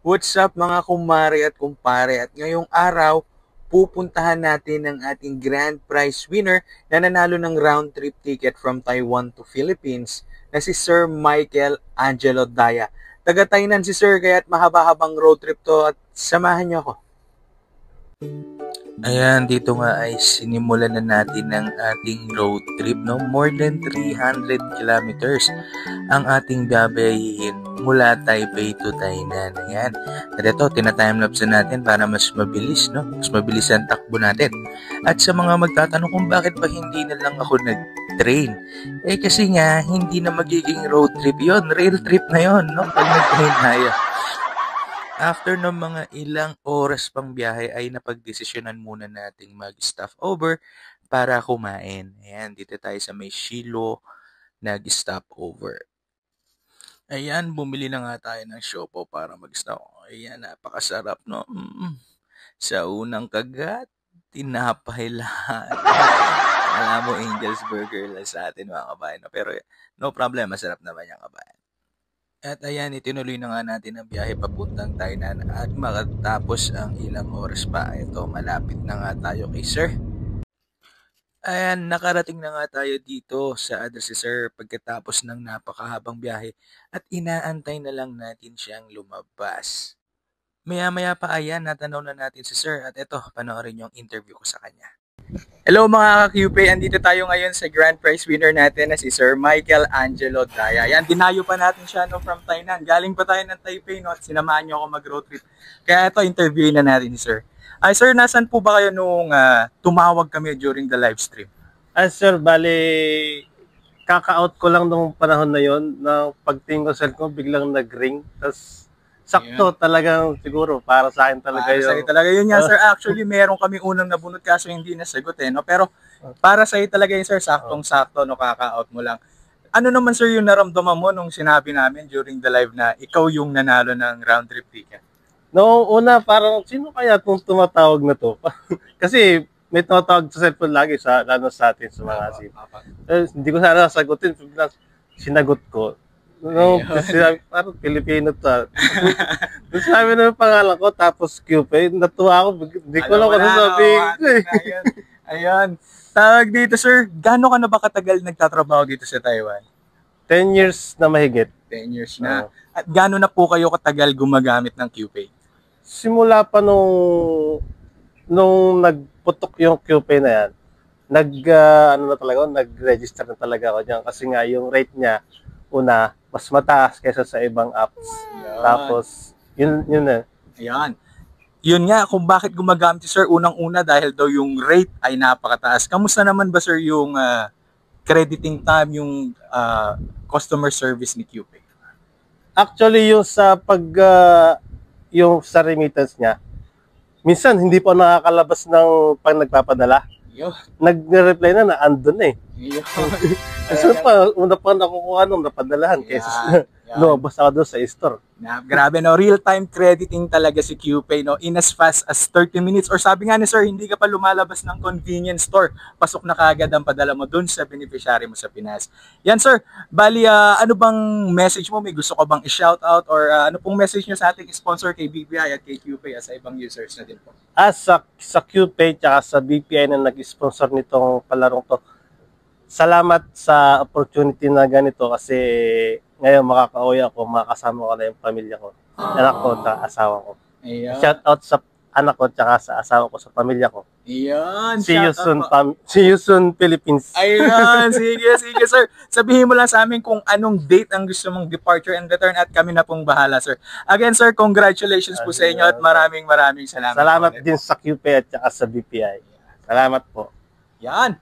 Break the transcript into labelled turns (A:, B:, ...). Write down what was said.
A: What's up mga kumare at kumpare? At ngayong araw, pupuntahan natin ang ating grand prize winner na nanalo ng round trip ticket from Taiwan to Philippines na si Sir Michael Angelo Daya. Taga-Tainan si Sir kaya't mahaba-habang road trip to at samahan niyo ako. Ayan, dito nga ay sinimulan na natin ang ating road trip, no? More than 300 kilometers ang ating babayihin mula Taipei to Tainan. Ayan. At ito, tina-timelapse natin para mas mabilis, no? Mas mabilis ang takbo natin. At sa mga magtatanong kung bakit ba hindi na lang ako nag-train, kasi nga, hindi na magiging road trip yon, rail trip na yon, no? Pag nag-train tayo. After ng mga ilang oras pang biyahe ay napagdesisyonan muna nating mag-stop over para kumain. Ayan, dito tayo sa may Shilo nag-stop over. Ayan, bumili na nga tayo ng siopaw para mag-stop. Ayan, napakasarap, no? Sa unang kagat, tinapay lahat. Alam mo, Angel's Burger lang sa atin mga kabayan. No? Pero no problem, masarap naman yung kabayan. At ayan, itinuloy na nga natin ang biyahe papuntang Tainan at makatapos ang ilang oras pa. Ito, malapit na nga tayo kay Sir. Ayan, nakarating na nga tayo dito sa address si Sir pagkatapos ng napakahabang biyahe at inaantay na lang natin siyang lumabas. Maya-maya pa ayan, natanaw na natin si Sir at ito, panoorin yung interview ko sa kanya. Hello mga ka-QP, andito tayo ngayon sa grand prize winner natin na si Sir Michael Angelo Daya. Yan, dinayo pa natin siya no, from Tainan. Galing pa tayo ng Taipei no, at sinamahan niyo ako mag-road trip. Kaya ito, interviewin na natin ni Sir. Ay Sir, nasan po ba kayo nung tumawag kami during the live stream?
B: Sir, bali, kaka-out ko lang nung panahon na yon na pagtingin ko sa cellphone, biglang nag-ring. Tapos, sakto talagang siguro para sa akin talaga
A: yun. Para sa talaga yun nga sir. Actually, meron kami unang nabunot kaso hindi nasagot no? Pero para sa talaga yun sir, saktong-sakto no, kaka-out mo lang. Ano naman sir yung naramdaman mo nung sinabi namin during the live na ikaw yung nanalo ng round trip ticket?
B: Noong una, parang sino kaya itong tumatawag na to? Kasi may tumatawag sa cellphone lagi, lalo sa atin sa mga asin. Hindi ko sana sagutin, sinagot ko. No, kasi parang Pilipino to. Tapos sabi na yung pangalan ko, tapos QP, natuwa ako, hindi ko lang kung sabihin ko eh.
A: Ayan. Tawag dito sir, gaano ka na ba katagal nagtatrabaho dito sa Taiwan?
B: 10 years na mahigit.
A: 10 years na. At gaano na po kayo katagal gumagamit ng QPay?
B: Simula pa nung nagputok yung QPay na yan, nag-register na talaga ako dyan kasi nga yung rate niya, una, mas mataas kaysa sa ibang apps. Yan. Tapos, yun na.
A: Ayan. Yun nga, kung bakit gumagamit si Sir, unang-una dahil daw yung rate ay napakataas. Kamusta naman ba Sir yung crediting time, yung customer service ni QPay?
B: Actually, yung yung sa remittance niya, minsan hindi pa nakakalabas ng pag nagpapadala. Nag-reply na andun eh. Kasi una pa nakukuha nung napadalahan kaysa lumabas ako doon sa store.
A: Grabe no, real-time crediting talaga si QPay no, in as fast as 30 minutes or sabi nga ni Sir, hindi ka pa lumalabas ng convenience store, pasok na kaagad ang padala mo doon sa beneficiary mo sa Pinas. Yan Sir, bali ano bang message mo, may gusto ka bang i-shoutout or ano pong message nyo sa ating sponsor kay BPI at kay QPay at sa ibang users na din po?
B: Sa QPay at sa BPI na nag-sponsor nitong palarong to, salamat sa opportunity na ganito kasi ngayon makaka-uwi ako, makakasama ko na yung pamilya ko, anak ko at asawa ko. Shout out sa anak ko at sa asawa ko, sa pamilya ko.
A: Ayan,
B: see you soon Philippines.
A: Ayan, sige sir. Sabihin mo lang sa amin kung anong date ang gusto mong departure and return at kami na pong bahala sir. Again sir, congratulations po sa inyo at maraming salamat.
B: Salamat din sa QP at sa BPI. Salamat po.
A: Yan.